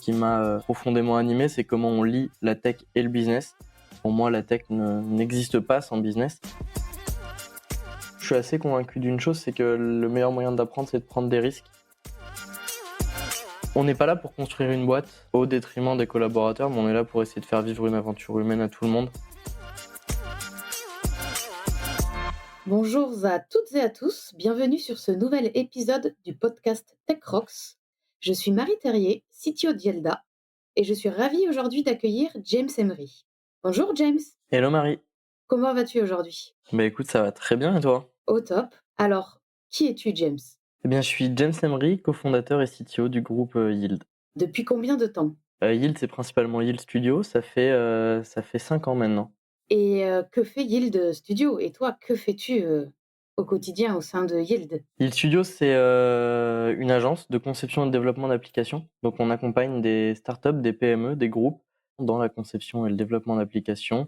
qui m'a profondément animé, c'est comment on lie la tech et le business. Pour moi, la tech n'existe pas sans business. Je suis assez convaincu d'une chose, c'est que le meilleur moyen d'apprendre, c'est de prendre des risques. On n'est pas là pour construire une boîte au détriment des collaborateurs, mais on est là pour essayer de faire vivre une aventure humaine à tout le monde. Bonjour à toutes et à tous, bienvenue sur ce nouvel épisode du podcast Tech Rocks. Je suis Marie Terrier, CTO d'Yelda, et je suis ravie aujourd'hui d'accueillir James Emery. Bonjour James. Hello Marie. Comment vas-tu aujourd'hui ? Écoute, ça va très bien et toi ? Au top. Alors, qui es-tu James ? Je suis James Emery, cofondateur et CTO du groupe Yield. Depuis combien de temps ? Yield, c'est principalement Yield Studio, ça fait 5 ans maintenant. Et que fait Yield Studio ? Et toi, que fais-tu au quotidien au sein de Yield ? Yield Studio, c'est une agence de conception et de développement d'applications. Donc on accompagne des startups, des PME, des groupes dans la conception et le développement d'applications,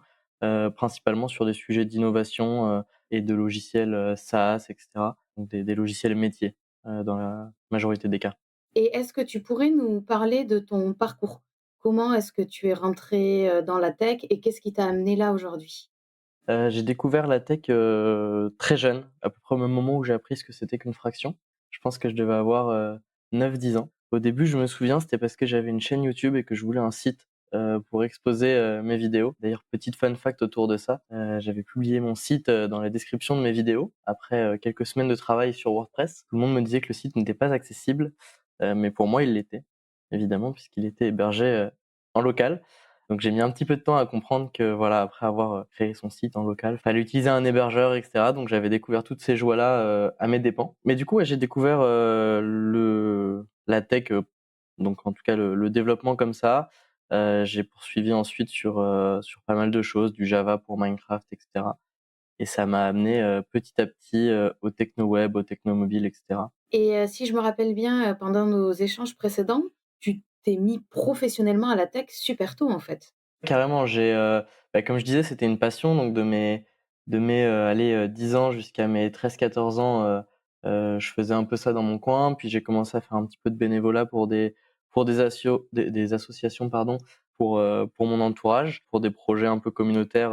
principalement sur des sujets d'innovation et de logiciels SaaS, etc. Donc des logiciels métiers dans la majorité des cas. Et est-ce que tu pourrais nous parler de ton parcours ? Comment est-ce que tu es rentré dans la tech et qu'est-ce qui t'a amené là aujourd'hui ? J'ai découvert la tech très jeune, à peu près au même moment où j'ai appris ce que c'était qu'une fraction. Je pense que je devais avoir 9-10 ans. Au début, je me souviens, c'était parce que j'avais une chaîne YouTube et que je voulais un site pour exposer mes vidéos. D'ailleurs, petite fun fact autour de ça, j'avais publié mon site dans la description de mes vidéos. Après quelques semaines de travail sur WordPress, tout le monde me disait que le site n'était pas accessible, mais pour moi, il l'était, évidemment, puisqu'il était hébergé en local. Donc j'ai mis un petit peu de temps à comprendre que voilà, après avoir créé son site en local, fallait utiliser un hébergeur, etc. Donc j'avais découvert toutes ces joies-là à mes dépens. Mais du coup, ouais, j'ai découvert la tech, donc en tout cas le développement comme ça. J'ai poursuivi ensuite sur pas mal de choses, du Java pour Minecraft, etc. Et ça m'a amené petit à petit au techno-web, au techno-mobile, etc. Et si je me rappelle bien, pendant nos échanges précédents, tu t'es mis professionnellement à la tech super tôt, en fait. Carrément, comme je disais, c'était une passion, donc de mes 10 ans jusqu'à mes 13-14 ans, je faisais un peu ça dans mon coin. Puis j'ai commencé à faire un petit peu de bénévolat pour des associations, pardon, pour mon entourage, pour des projets un peu communautaires,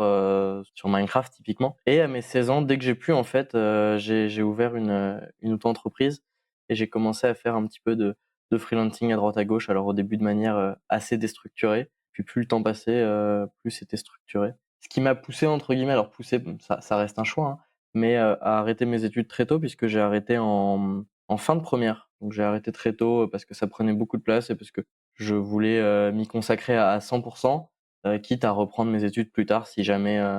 sur Minecraft typiquement. Et à mes 16 ans, dès que j'ai pu en fait, j'ai ouvert une auto-entreprise et j'ai commencé à faire un petit peu de freelancing à droite à gauche. Alors au début de manière, assez déstructurée. Puis plus le temps passait, plus c'était structuré. Ce qui m'a poussé entre guillemets, alors poussé, ça reste un choix, hein, mais à arrêter mes études très tôt puisque j'ai arrêté en fin de première. Donc j'ai arrêté très tôt parce que ça prenait beaucoup de place et parce que je voulais m'y consacrer à 100%, quitte à reprendre mes études plus tard si jamais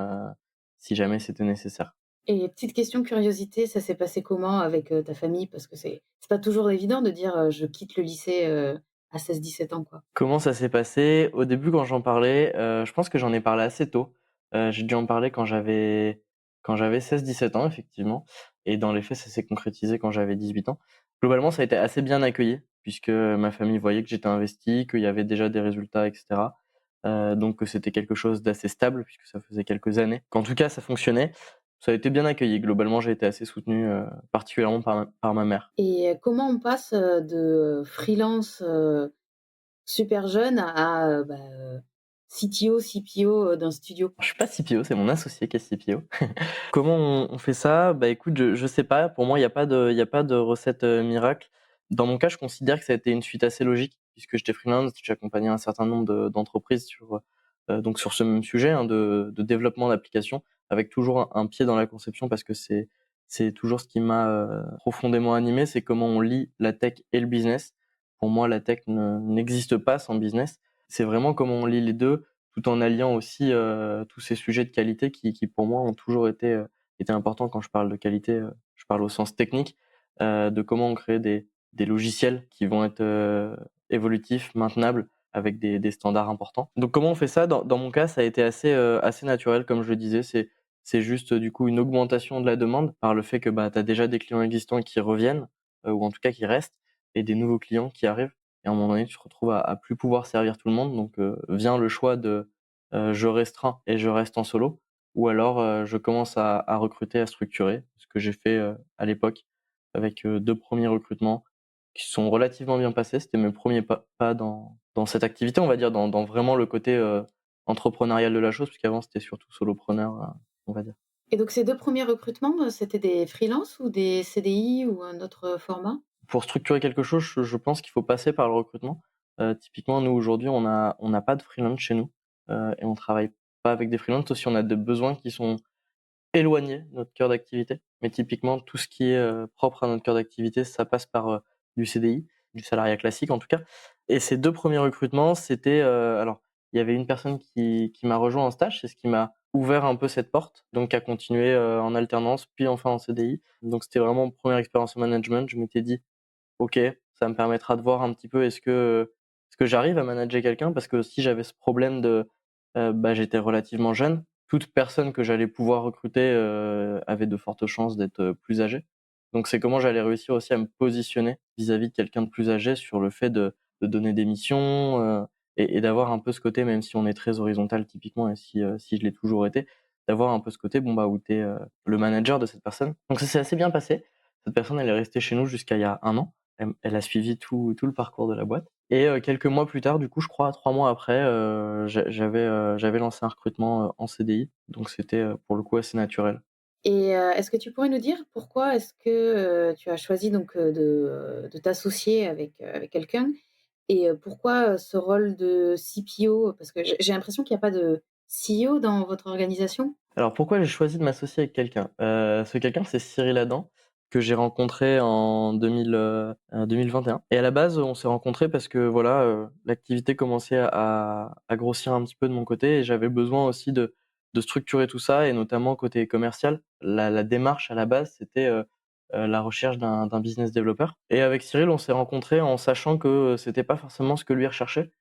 c'était nécessaire. Et petite question curiosité, ça s'est passé comment avec, ta famille? Parce que c'est pas toujours évident de dire, «Je quitte le lycée», à 16-17 ans, quoi. Comment ça s'est passé? Au début, quand j'en parlais, je pense que j'en ai parlé assez tôt. J'ai dû en parler quand j'avais 16-17 ans, effectivement, et dans les faits, ça s'est concrétisé quand j'avais 18 ans. Globalement, ça a été assez bien accueilli puisque ma famille voyait que j'étais investi, qu'il y avait déjà des résultats, et cetera. Donc que c'était quelque chose d'assez stable puisque ça faisait quelques années qu'en tout cas ça fonctionnait. Ça a été bien accueilli. Globalement, j'ai été assez soutenu, particulièrement par ma mère. Et comment on passe, de freelance, super jeune à CTO, CPO, d'un studio? Je suis pas CPO, c'est mon associé qui est CPO. Comment on fait ça? Écoute, je sais pas. Pour moi, il y a pas de recette miracle. Dans mon cas, je considère que ça a été une suite assez logique puisque j'étais freelance, j'ai accompagné un certain nombre d'entreprises sur ce même sujet, hein, de développement d'applications, avec toujours un pied dans la conception parce que c'est toujours ce qui m'a profondément animé, c'est comment on lie la tech et le business. Pour moi, la tech n'existe pas sans business. C'est vraiment comment on lie les 2 tout en alliant aussi tous ces sujets de qualité qui pour moi ont toujours été importants. Quand je parle de qualité, je parle au sens technique, de comment on crée des logiciels qui vont être évolutifs, maintenables, avec des standards importants. Donc comment on fait ça? Dans mon cas, ça a été assez naturel, comme je le disais. C'est juste du coup une augmentation de la demande par le fait que tu as déjà des clients existants qui reviennent, ou en tout cas qui restent, et des nouveaux clients qui arrivent. Et à un moment donné, tu te retrouves à plus pouvoir servir tout le monde. Donc vient le choix de je restreins et je reste en solo, ou alors je commence à recruter, à structurer, ce que j'ai fait à l'époque avec 2 premiers recrutements qui sont relativement bien passés. C'était mes premiers pas dans cette activité, on va dire, dans vraiment le côté entrepreneurial de la chose, puisqu'avant c'était surtout solopreneur, on va dire. Et donc ces 2 premiers recrutements, c'était des freelances ou des CDI ou un autre format? Pour structurer quelque chose, je pense qu'il faut passer par le recrutement. Typiquement, nous aujourd'hui, on n'a pas de freelance chez nous, et on travaille pas avec des freelances, sauf si on a des besoins qui sont éloignés de notre cœur d'activité. Mais typiquement, tout ce qui est propre à notre cœur d'activité, ça passe par du CDI, du salariat classique en tout cas. Et ces 2 premiers recrutements, c'était, alors il y avait une personne qui m'a rejoint en stage, c'est ce qui m'a ouvert un peu cette porte, donc à continuer en alternance, puis enfin en CDI. Donc c'était vraiment une première expérience en management. Je m'étais dit: OK, ça me permettra de voir un petit peu est-ce que j'arrive à manager quelqu'un? Parce que si j'avais ce problème de, bah, j'étais relativement jeune. Toute personne que j'allais pouvoir recruter, avait de fortes chances d'être, plus âgée. Donc c'est comment j'allais réussir aussi à me positionner vis-à-vis de quelqu'un de plus âgé sur le fait de donner des missions, et d'avoir un peu ce côté, même si on est très horizontal typiquement et si je l'ai toujours été, d'avoir un peu ce côté, bon, bah, où tu es, le manager de cette personne. Donc ça s'est assez bien passé. Cette personne, elle est restée chez nous jusqu'à il y a 1 an. Elle a suivi tout le parcours de la boîte et quelques mois plus tard, du coup, je crois 3 mois après, j'avais lancé un recrutement, en CDI, donc c'était, pour le coup assez naturel. Et est-ce que tu pourrais nous dire pourquoi est-ce que, tu as choisi donc, de t'associer avec quelqu'un? Et pourquoi, ce rôle de CPO? Parce que j'ai l'impression qu'il y a pas de CEO dans votre organisation? Alors pourquoi j'ai choisi de m'associer avec quelqu'un? Ce quelqu'un, c'est Cyril Adam, que j'ai rencontré en 2021 et à la base, on s'est rencontrés parce que voilà, l'activité commençait à grossir un petit peu de mon côté et j'avais besoin aussi de structurer tout ça et notamment côté commercial. La démarche à la base, c'était, la recherche d'un business developer et avec Cyril, on s'est rencontrés en sachant que, c'était pas forcément ce que lui recherchait.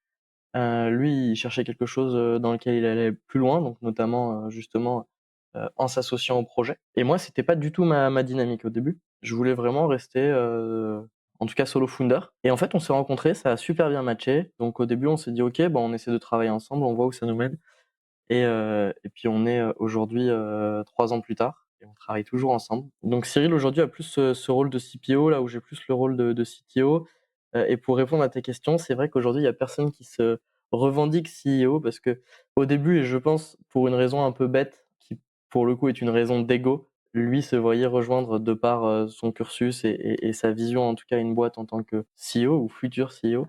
Lui, il cherchait quelque chose, dans lequel il allait plus loin, donc notamment, justement, en s'associant au projet et moi, c'était pas du tout ma dynamique au début. Je voulais vraiment rester, en tout cas solo founder et en fait, on s'est rencontrés, ça a super bien matché. Donc au début, on s'est dit: «OK, bah, on essaie de travailler ensemble, on voit où ça nous mène» et puis on est, aujourd'hui, 3 ans plus tard et on travaille toujours ensemble. Donc Cyril, aujourd'hui, a plus ce rôle de CPO, là où j'ai plus le rôle de CTO. Et pour répondre à tes questions, c'est vrai qu'aujourd'hui, il y a personne qui se revendique CEO parce qu'au début et je pense pour une raison un peu bête qui, pour le coup, est une raison d'ego, lui se voyait rejoindre de par, son cursus et sa vision, en tout cas, une boîte en tant que CEO ou futur CEO.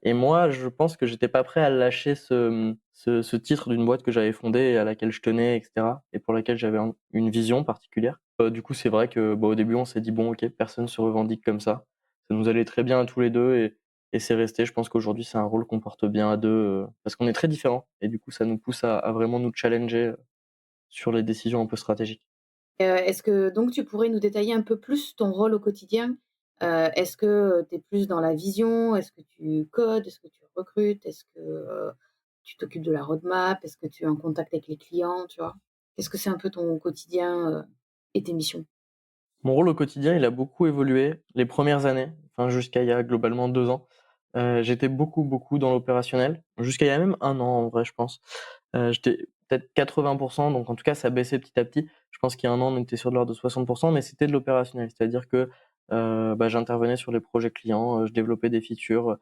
Et moi, je pense que j'étais pas prêt à lâcher ce titre d'une boîte que j'avais fondée et à laquelle je tenais et cetera et pour laquelle j'avais une vision particulière. Du coup, c'est vrai que, bah, au début, on s'est dit: «Bon, OK, personne se revendique comme ça». Ça nous allait très bien à tous les 2 et c'est resté. Je pense qu'aujourd'hui, c'est un rôle qu'on porte bien à 2, parce qu'on est très différents et du coup, ça nous pousse à vraiment nous challenger, sur les décisions un peu stratégiques. Est-ce que donc tu pourrais nous détailler un peu plus ton rôle au quotidien? Est-ce que, tu es plus dans la vision? Est-ce que tu codes? Est-ce que tu recrutes? Est-ce que, tu t'occupes de la roadmap? Est-ce que tu es en contact avec les clients, tu vois? Qu'est-ce que c'est un peu ton quotidien, et tes missions? Mon rôle au quotidien, il a beaucoup évolué les premières années, enfin jusqu'à il y a globalement 2 ans. J'étais beaucoup dans l'opérationnel, jusqu'à il y a même 1 an en vrai je pense. J'étais peut-être 80, donc en tout cas ça baissait petit à petit. Je pense qu'il y a 1 an, on était sur de l'ordre de 60, mais c'était de l'opérationnel. C'est-à-dire que, bah, j'intervenais sur les projets clients, je développais des features,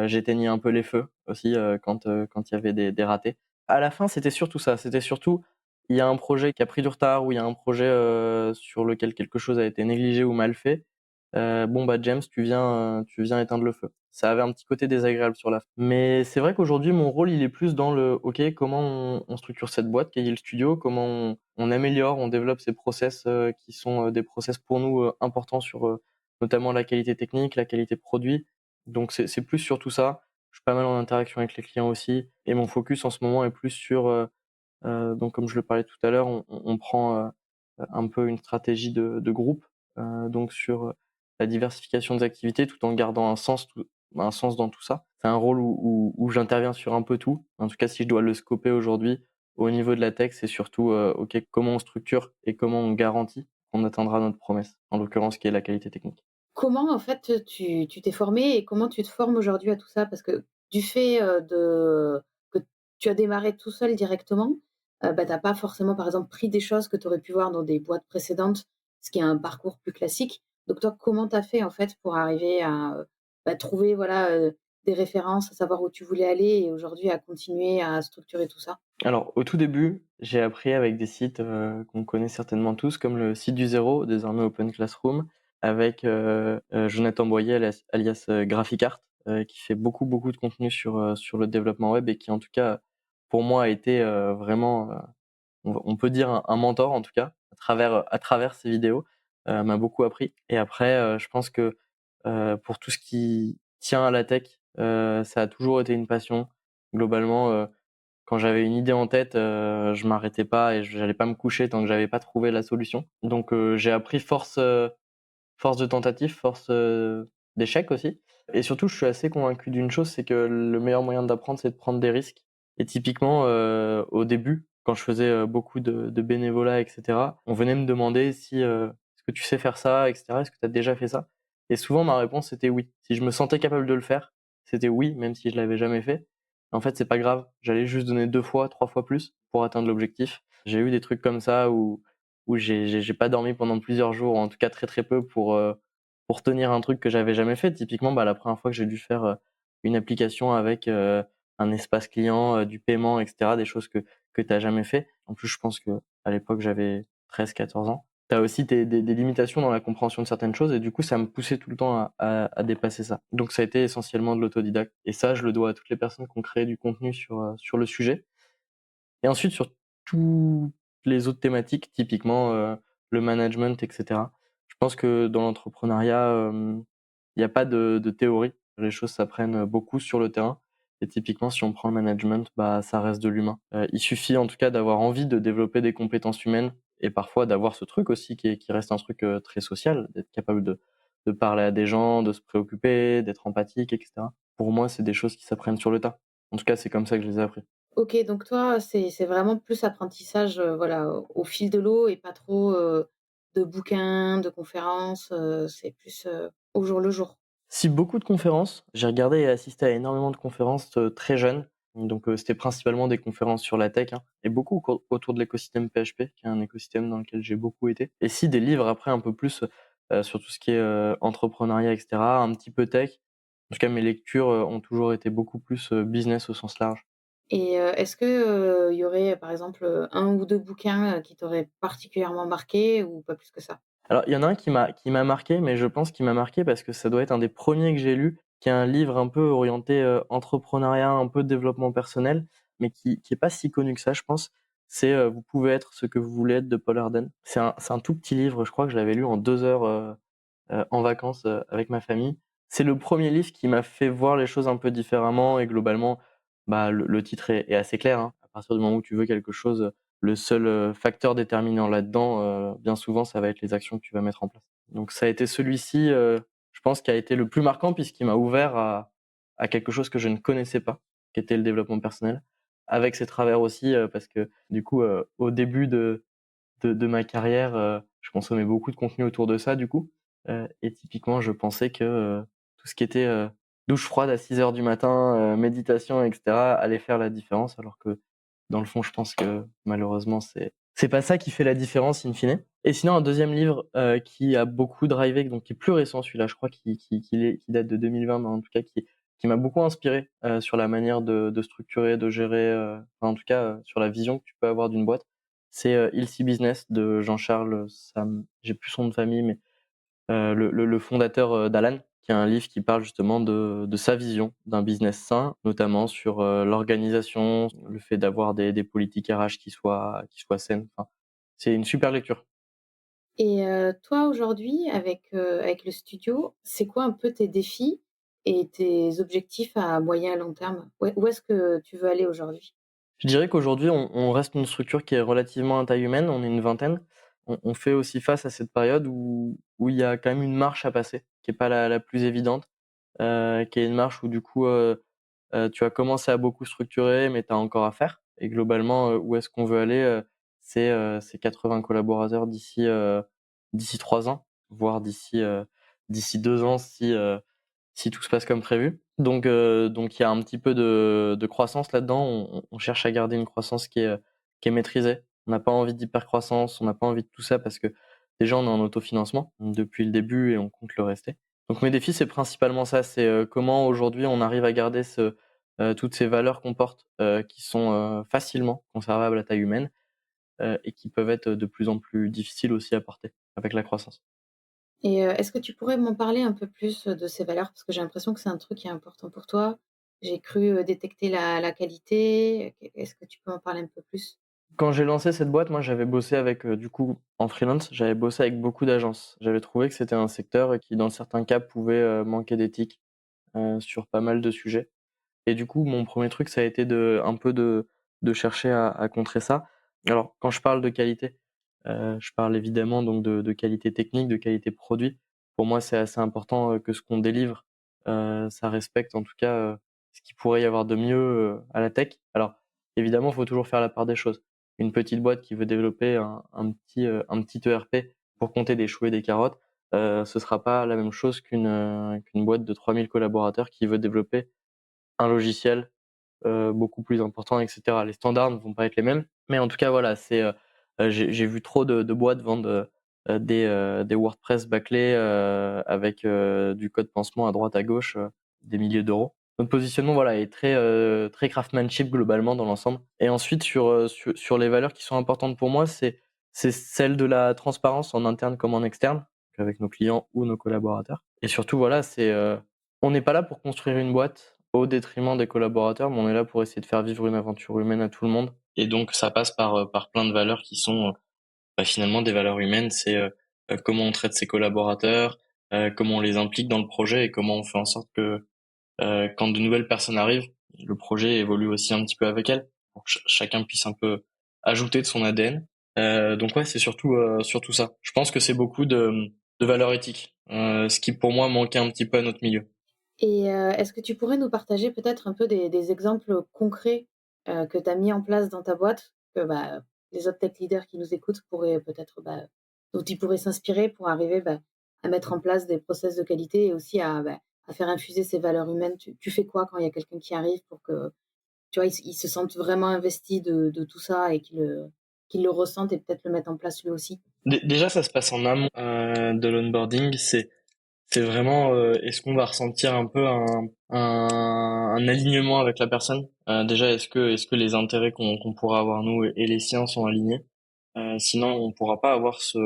j'éteignais un peu les feux aussi, quand il y avait des ratés. À la fin, c'était surtout ça, c'était surtout il y a un projet qui a pris du retard ou il y a un projet, sur lequel quelque chose a été négligé ou mal fait. Bon, bah, James, tu viens éteindre le feu. Ça avait un petit côté désagréable sur la fin. Mais c'est vrai qu'aujourd'hui, mon rôle, il est plus dans le: OK, comment on structure cette boîte qu'est Yield Studio? Comment on améliore, on développe ces process, qui sont, des process pour nous, importants sur, notamment la qualité technique, la qualité produit. Donc c'est plus sur tout ça. Je suis pas mal en interaction avec les clients aussi et mon focus en ce moment est plus sur, donc comme je le parlais tout à l'heure, on prend, un peu une stratégie de groupe, donc sur, la diversification des activités tout en gardant un sens dans tout ça. C'est un rôle où j'interviens sur un peu tout. En tout cas, si je dois le scoper aujourd'hui, au niveau de la tech, c'est surtout, OK, comment on structure et comment on garantit qu'on atteindra notre promesse, en l'occurrence qui est la qualité technique. Comment en fait, tu t'es formé et comment tu te formes aujourd'hui à tout ça? Parce que du fait, que tu as démarré tout seul directement, bah, tu as pas forcément, par exemple, pris des choses que tu aurais pu voir dans des boîtes précédentes, ce qui est un parcours plus classique. Donc toi, comment tu as fait en fait pour arriver à, trouver voilà, des références, à savoir où tu voulais aller et aujourd'hui à continuer à structurer tout ça? Alors, au tout début, j'ai appris avec des sites, qu'on connaît certainement tous, comme le site du Zéro, désormais Open Classroom, avec, Jonathan Boyer alias Graphicart, qui fait beaucoup, beaucoup de contenu sur le développement web et qui en tout cas, pour moi a été, vraiment, on peut dire un mentor en tout cas, à travers ses vidéos, m'a beaucoup appris et après, je pense que, pour tout ce qui tient à la tech, ça a toujours été une passion. Globalement, quand j'avais une idée en tête, je m'arrêtais pas et j'allais pas me coucher tant que j'avais pas trouvé la solution. Donc j'ai appris force de tentative, force, d'échec aussi et surtout je suis assez convaincu d'une chose, c'est que le meilleur moyen d'apprendre, c'est de prendre des risques et typiquement, au début, quand je faisais, beaucoup de bénévolat et cetera, on venait me demander si, «Est-ce que tu sais faire ça?» et cetera. «Est-ce que tu as déjà fait ça?» Et souvent ma réponse c'était «oui». Si je me sentais capable de le faire, c'était «oui», même si je l'avais jamais fait. En fait, c'est pas grave, j'allais juste donner 2 fois, 3 fois plus pour atteindre l'objectif. J'ai eu des trucs comme ça où j'ai pas dormi pendant plusieurs jours, ou en tout cas très, très peu pour tenir un truc que j'avais jamais fait. Typiquement, bah, la première fois que j'ai dû faire, une application avec, un espace client, du paiement et cetera, des choses que tu as jamais fait. En plus, je pense qu'à l'époque, j'avais 13-14 ans. Tu as aussi des limitations dans la compréhension de certaines choses et du coup, ça me poussait tout le temps à dépasser ça. Donc ça a été essentiellement de l'autodidacte et ça, je le dois à toutes les personnes qui ont créé du contenu sur le sujet. Et ensuite sur toutes les autres thématiques, typiquement, le management et cetera. Je pense que dans l'entrepreneuriat, il y a pas de théorie. Les choses s'apprennent, beaucoup sur le terrain et typiquement si on prend le management, bah, ça reste de l'humain. Il suffit en tout cas d'avoir envie de développer des compétences humaines et parfois d'avoir ce truc aussi qui reste un truc, très social, d'être capable de parler à des gens, de se préoccuper, d'être empathique et cetera. Pour moi, c'est des choses qui s'apprennent sur le tas. En tout cas, c'est comme ça que je les ai appris. OK, donc toi, c'est vraiment plus apprentissage, voilà, au fil de l'eau et pas trop, de bouquins, de conférences, c'est plus, au jour le jour? Si, beaucoup de conférences. J'ai regardé et assisté à énormément de conférences, très jeune. Donc, c'était principalement des conférences sur la tech, hein, et beaucoup autour de l'écosystème PHP, qui est un écosystème dans lequel j'ai beaucoup été. Et si, des livres après un peu plus, sur tout ce qui est, entrepreneuriat et cetera, un petit peu tech. En tout cas, mes lectures, ont toujours été beaucoup plus, business au sens large. Et est-ce que, il y aurait, par exemple, 1 ou 2 bouquins, qui t'auraient particulièrement marqué ou pas plus que ça? Alors, il y en a un qui m'a marqué, mais je pense qu'il m'a marqué parce que ça doit être un des premiers que j'ai lu, qui est un livre un peu orienté, entrepreneuriat, un peu développement personnel, mais qui est pas si connu que ça, je pense. C'est, «Vous pouvez être ce que vous voulez être» de Paul Arden. C'est un tout petit livre, je crois que je l'avais lu en 2 heures, en vacances, avec ma famille. C'est le premier livre qui m'a fait voir les choses un peu différemment et globalement, bah, le titre est assez clair, hein. À partir du moment où tu veux quelque chose, le seul, facteur déterminant là-dedans, bien souvent, ça va être les actions que tu vas mettre en place. Donc ça a été celui-ci, je pense, qui a été le plus marquant puisqu'il m'a ouvert à quelque chose que je ne connaissais pas, qui était le développement personnel. Avec ses travers aussi, parce que du coup, au début de ma carrière, je consommais beaucoup de contenu autour de ça du coup, et typiquement je pensais que, tout ce qui était, douche froide à 6 heures du matin, méditation et cetera allait faire la différence alors que dans le fond je pense que malheureusement c'est pas ça qui fait la différence in fine. Et sinon un deuxième livre, qui a beaucoup drivé, donc qui est plus récent celui-là, je crois qu'il date de 2020, mais en tout cas qui m'a beaucoup inspiré, sur la manière de structurer, de gérer, enfin en tout cas, sur la vision que tu peux avoir d'une boîte. C'est, Healthy Business de Jean-Charles Sam, j'ai plus son nom de famille, mais, le fondateur, d'Alan, qui est un livre qui parle justement de sa vision d'un business sain, notamment sur, l'organisation, le fait d'avoir des politiques RH qui soient saines. Enfin, c'est une super lecture. Et toi aujourd'hui avec le studio, c'est quoi un peu tes défis et tes objectifs à moyen et long terme? Où est-ce que tu veux aller aujourd'hui? Je dirais qu'aujourd'hui, on reste une structure qui est relativement à taille humaine, on est une vingtaine. On fait aussi face à cette période où il y a quand même une marche à passer, qui est pas la plus évidente, qui est une marche où du coup, tu as commencé à beaucoup structurer, mais tu as encore à faire. Et globalement, où est-ce qu'on veut aller, c'est 80 collaborateurs d'ici 3 ans, voire d'ici 2 ans si tout se passe comme prévu. Donc il y a un petit peu de croissance là-dedans. On cherche à garder une croissance qui est maîtrisée. On n'a pas envie d'hypercroissance, on n'a pas envie de tout ça parce que déjà, on est en autofinancement depuis le début et on compte le rester. Donc mes défis, c'est principalement ça, c'est comment aujourd'hui on arrive à garder toutes ces valeurs qu'on porte, qui sont facilement conservables à taille humaine, et qui peuvent être de plus en plus difficiles aussi à porter avec la croissance. Et est-ce que tu pourrais m'en parler un peu plus, de ces valeurs? Parce que j'ai l'impression que c'est un truc qui est important pour toi. J'ai cru, détecter la qualité. Est-ce que tu peux m'en parler un peu plus? Quand j'ai lancé cette boîte, moi, j'avais bossé avec, du coup, en freelance, j'avais bossé avec beaucoup d'agences. J'avais trouvé que c'était un secteur qui, dans certains cas, pouvait manquer d'éthique sur pas mal de sujets. Et du coup, mon premier truc, ça a été de chercher à contrer ça. Alors, quand je parle de qualité, je parle évidemment donc de qualité technique, de qualité produit. Pour moi, c'est assez important, que ce qu'on délivre, ça respecte en tout cas, ce qu'il pourrait y avoir de mieux, à la tech. Alors, évidemment, il faut toujours faire la part des choses. Une petite boîte qui veut développer un petit ERP pour compter des choux et des carottes, ce sera pas la même chose qu'une boîte de 3000 collaborateurs qui veut développer un logiciel beaucoup plus important, et cetera. Les standards ne vont pas être les mêmes, mais en tout cas, voilà, j'ai vu trop de boîtes vendre, des WordPress bâclés, avec, du code pansement à droite à gauche, des milliers d'euros. Notre positionnement, voilà, est très craftsmanship globalement dans l'ensemble. Et ensuite sur les valeurs qui sont importantes pour moi, c'est celle de la transparence en interne comme en externe, avec nos clients ou nos collaborateurs. Et surtout, voilà, on n'est pas là pour construire une boîte au détriment des collaborateurs, mais on est là pour essayer de faire vivre une aventure humaine à tout le monde. Et donc ça passe par plein de valeurs qui sont finalement des valeurs humaines. C'est comment on traite ses collaborateurs, comment on les implique dans le projet et comment on fait en sorte que quand de nouvelles personnes arrivent, le projet évolue aussi un petit peu avec elles, pour que chacun puisse un peu ajouter de son ADN. Donc ouais, c'est surtout ça. Je pense que c'est beaucoup de valeurs éthiques, ce qui pour moi manquait un petit peu à notre milieu. Et est-ce que tu pourrais nous partager peut-être un peu des exemples concrets, que tu as mis en place dans ta boîte, que, bah, les autres tech leaders qui nous écoutent pourraient peut-être, bah, dont ils pourraient s'inspirer pour arriver, bah, à mettre en place des process de qualité et aussi à faire infuser ces valeurs humaines? Tu fais quoi quand il y a quelqu'un qui arrive pour que, tu vois, ils se sentent vraiment investis de tout ça et qu'ils le ressentent et peut-être le mettre en place lui aussi? Déjà, ça se passe en amont de l'onboarding. C'est vraiment, est-ce qu'on va ressentir un peu un alignement avec la personne? Déjà, est-ce que les intérêts qu'on pourra avoir nous et les siens sont alignés? Sinon, on pourra pas avoir ce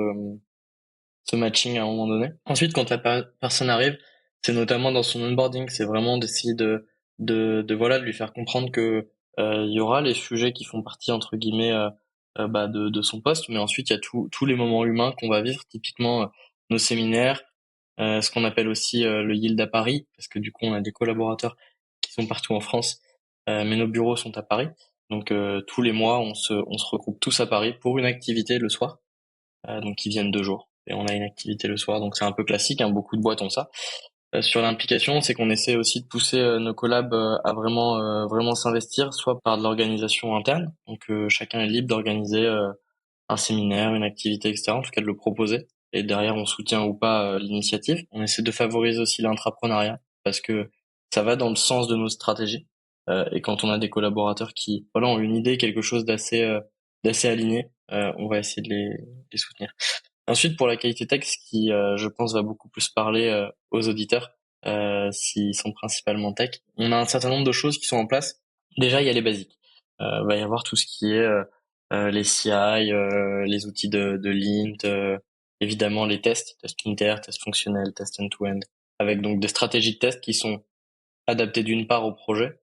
matching à un moment donné. Ensuite, quand la personne arrive, c'est notamment dans son onboarding, c'est vraiment d'essayer voilà, de lui faire comprendre que il y aura les sujets qui font partie entre guillemets de son poste, mais ensuite il y a tous les moments humains qu'on va vivre, typiquement nos séminaires, ce qu'on appelle aussi le Yield à Paris, parce que du coup on a des collaborateurs qui sont partout en France, mais nos bureaux sont à Paris. Donc tous les mois on se regroupe tous à Paris pour une activité le soir, donc ils viennent 2 jours et on a une activité le soir, donc c'est un peu classique, hein, beaucoup de boîtes ont ça. Sur l'implication, c'est qu'on essaie aussi de pousser nos collabs à vraiment s'investir, soit par de l'organisation interne, donc chacun est libre d'organiser un séminaire, une activité, etc. En tout cas de le proposer. Et derrière, on soutient ou pas l'initiative. On essaie de favoriser aussi l'intrapreneuriat parce que ça va dans le sens de nos stratégies. Et quand on a des collaborateurs qui, voilà, ont une idée, quelque chose d'assez aligné, on va essayer de les soutenir. Ensuite, pour la qualité texte, qui, je pense, va beaucoup plus parler aux auditeurs, s'ils sont principalement tech, on a un certain nombre de choses qui sont en place. Déjà, il y a les basiques. Va y avoir tout ce qui est les CI, les outils de Lint, évidemment les tests unitaires, tests fonctionnels, tests end-to-end, avec donc des stratégies de test qui sont adaptées d'une part au projet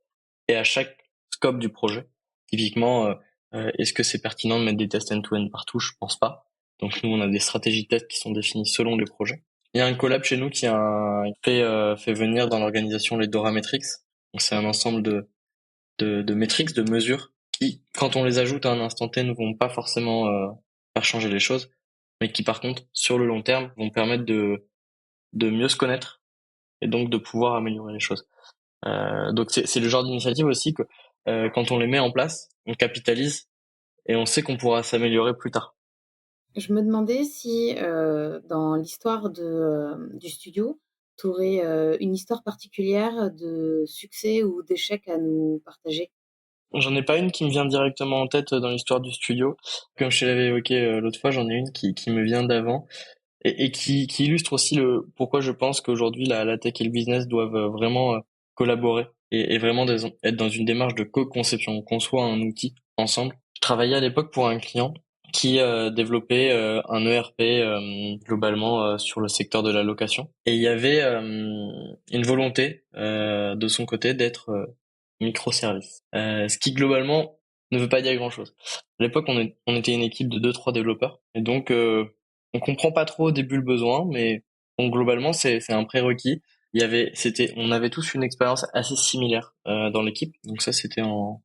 et à chaque scope du projet. Typiquement, est-ce que c'est pertinent de mettre des tests end-to-end partout? Je pense pas. Donc nous, on a des stratégies de test qui sont définies selon les projets. Il y a un collab chez nous qui a fait venir dans l'organisation les Dora Metrics. Donc c'est un ensemble de métriques, de mesures qui, quand on les ajoute à un instant T, ne vont pas forcément faire changer les choses, mais qui par contre, sur le long terme, vont permettre de mieux se connaître et donc de pouvoir améliorer les choses. Donc c'est le genre d'initiative aussi que quand on les met en place, on capitalise et on sait qu'on pourra s'améliorer plus tard. Je me demandais si, dans l'histoire du studio, tu aurais, une histoire particulière de succès ou d'échec à nous partager? J'en ai pas une qui me vient directement en tête dans l'histoire du studio. Comme je te l'avais évoqué l'autre fois, j'en ai une qui me vient d'avant et qui illustre aussi le pourquoi je pense qu'aujourd'hui la tech et le business doivent vraiment collaborer et vraiment être dans une démarche de co-conception. On conçoit un outil ensemble. Je travaillais à l'époque pour un client qui développait un ERP globalement sur le secteur de la location. Et il y avait une volonté de son côté d'être microservice. Ce qui globalement ne veut pas dire grand-chose. À l'époque, on était une équipe de 2-3 développeurs. Et donc, on comprend pas trop au début le besoin, mais bon, globalement, c'est un prérequis. On avait tous une expérience assez similaire dans l'équipe. Donc ça, c'était en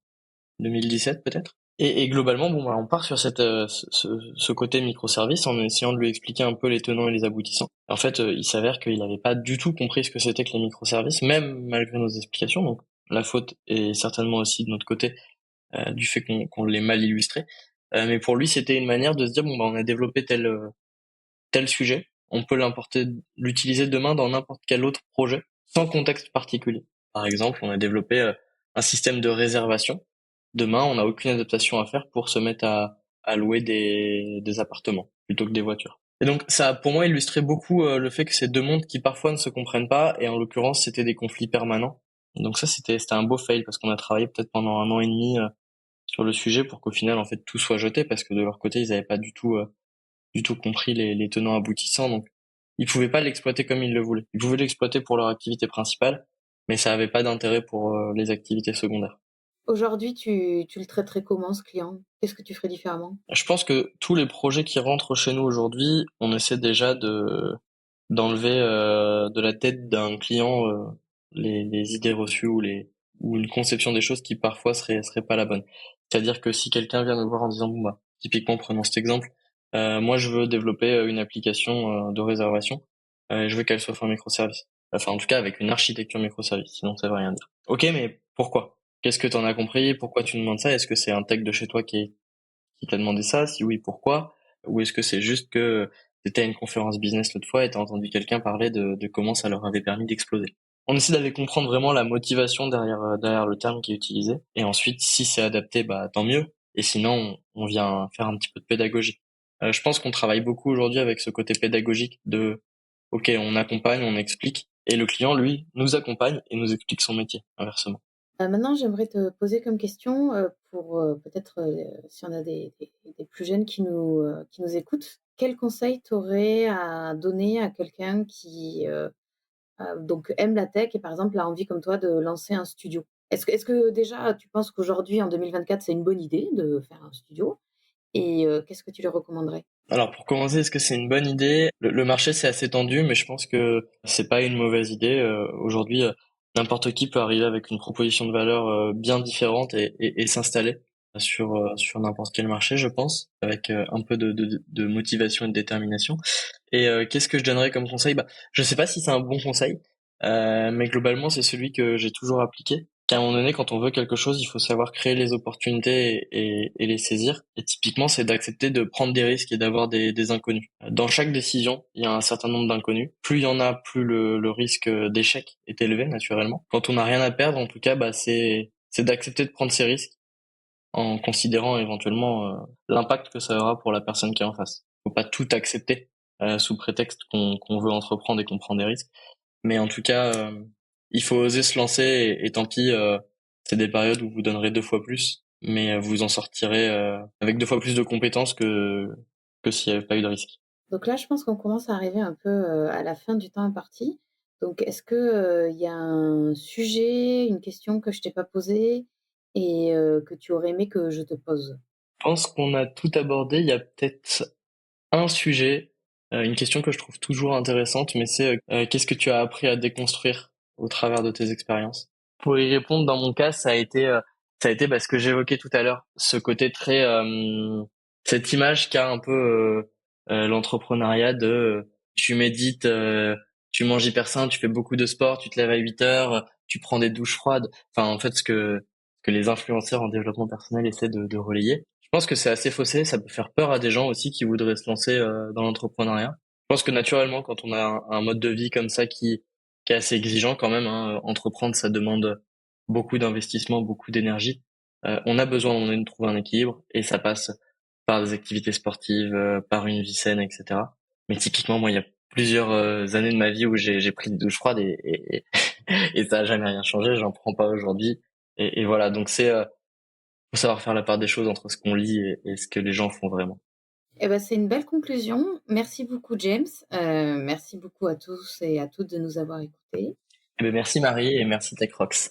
2017 peut-être. Et globalement, bon, bah, on part sur ce côté microservice en essayant de lui expliquer un peu les tenants et les aboutissants. En fait, il s'avère qu'il n'avait pas du tout compris ce que c'était que les microservices, même malgré nos explications. Donc, la faute est certainement aussi de notre côté du fait qu'on l'ait mal illustré. Mais pour lui, c'était une manière de se dire bon, bah, on a développé tel sujet, on peut l'utiliser demain dans n'importe quel autre projet, sans contexte particulier. Par exemple, on a développé un système de réservation. Demain, on n'a aucune adaptation à faire pour se mettre à louer des appartements plutôt que des voitures. Et donc, ça a pour moi illustré beaucoup le fait que c'est deux mondes qui parfois ne se comprennent pas, et en l'occurrence, c'était des conflits permanents. Donc ça, c'était un beau fail parce qu'on a travaillé peut-être pendant 1 an et demi sur le sujet pour qu'au final, en fait, tout soit jeté parce que de leur côté, ils n'avaient pas du tout compris les tenants aboutissants. Donc, ils pouvaient pas l'exploiter comme ils le voulaient. Ils pouvaient l'exploiter pour leur activité principale, mais ça avait pas d'intérêt pour les activités secondaires. Aujourd'hui, tu le traiterais comment, ce client? Qu'est-ce que tu ferais différemment? Je pense que tous les projets qui rentrent chez nous aujourd'hui, on essaie déjà d'enlever de la tête d'un client les idées reçues ou une conception des choses qui parfois serait pas la bonne. C'est-à-dire que si quelqu'un vient me voir en disant bon bah typiquement prenons cet exemple, moi je veux développer une application de réservation, et je veux qu'elle soit en microservice. Enfin en tout cas avec une architecture microservice, sinon ça veut rien dire. Ok, mais pourquoi? Qu'est-ce que t'en as compris? Pourquoi tu demandes ça? Est-ce que c'est un tech de chez toi qui t'a demandé ça? Si oui, pourquoi? Ou est-ce que c'est juste que t'étais à une conférence business l'autre fois et t'as entendu quelqu'un parler de comment ça leur avait permis d'exploser? On essaie d'aller comprendre vraiment la motivation derrière le terme qui est utilisé. Et ensuite, si c'est adapté, bah, tant mieux. Et sinon, on vient faire un petit peu de pédagogie. Je pense qu'on travaille beaucoup aujourd'hui avec ce côté pédagogique OK, on accompagne, on explique. Et le client, lui, nous accompagne et nous explique son métier, inversement. Maintenant, j'aimerais te poser comme question, pour, peut-être, si on a des plus jeunes qui nous écoutent. Quel conseil tu aurais à donner à quelqu'un qui, donc aime la tech et par exemple a envie comme toi de lancer un studio? Est-ce que déjà tu penses qu'aujourd'hui en 2024 c'est une bonne idée de faire un studio? Et qu'est-ce que tu lui recommanderais? Alors pour commencer, est-ce que c'est une bonne idée? Le marché c'est assez tendu, mais je pense que c'est pas une mauvaise idée. Aujourd'hui, n'importe qui peut arriver avec une proposition de valeur bien différente et s'installer sur n'importe quel marché, je pense, avec un peu de motivation et de détermination. Et qu'est-ce que je donnerais comme conseil? Bah, je sais pas si c'est un bon conseil, mais globalement c'est celui que j'ai toujours appliqué. Qu'à un moment donné, quand on veut quelque chose, il faut savoir créer les opportunités et les saisir. Et typiquement, c'est d'accepter de prendre des risques et d'avoir des inconnus. Dans chaque décision, il y a un certain nombre d'inconnus. Plus il y en a, plus le risque d'échec est élevé, naturellement. Quand on n'a rien à perdre, en tout cas, bah, c'est d'accepter de prendre ces risques en considérant éventuellement l'impact que ça aura pour la personne qui est en face. Faut pas tout accepter sous prétexte qu'on veut entreprendre et qu'on prend des risques. Mais en tout cas, il faut oser se lancer et tant pis, c'est des périodes où vous donnerez 2 fois plus, mais vous en sortirez avec 2 fois plus de compétences que s'il n'y avait pas eu de risque. Donc là, je pense qu'on commence à arriver un peu, à la fin du temps imparti. Donc est-ce que, il y a un sujet, une question que je t'ai pas posée et que tu aurais aimé que je te pose? Je pense qu'on a tout abordé. Il y a peut-être un sujet, une question que je trouve toujours intéressante, mais c'est qu'est-ce que tu as appris à déconstruire au travers de tes expériences? Pour y répondre, dans mon cas, ça a été bah, ce que j'évoquais tout à l'heure, ce côté très, cette image qu'a un peu l'entrepreneuriat de tu médites, tu manges hyper sain, tu fais beaucoup de sport, tu te lèves à 8 heures, tu prends des douches froides. Enfin, en fait, ce que les influenceurs en développement personnel essaient de relayer. Je pense que c'est assez faussé, ça peut faire peur à des gens aussi qui voudraient se lancer dans l'entrepreneuriat. Je pense que naturellement, quand on a un mode de vie comme ça qui est assez exigeant quand même, hein, entreprendre, ça demande beaucoup d'investissement, beaucoup d'énergie. On a besoin de trouver un équilibre et ça passe par des activités sportives, par une vie saine, etc. Mais typiquement, moi, il y a plusieurs années de ma vie où j'ai pris des douches froides et ça a jamais rien changé. J'en prends pas aujourd'hui. Et voilà, donc faut savoir faire la part des choses entre ce qu'on lit et ce que les gens font vraiment. Eh ben, c'est une belle conclusion. Merci beaucoup, James. Merci beaucoup à tous et à toutes de nous avoir écoutés. Eh ben, merci Marie et merci TechRox.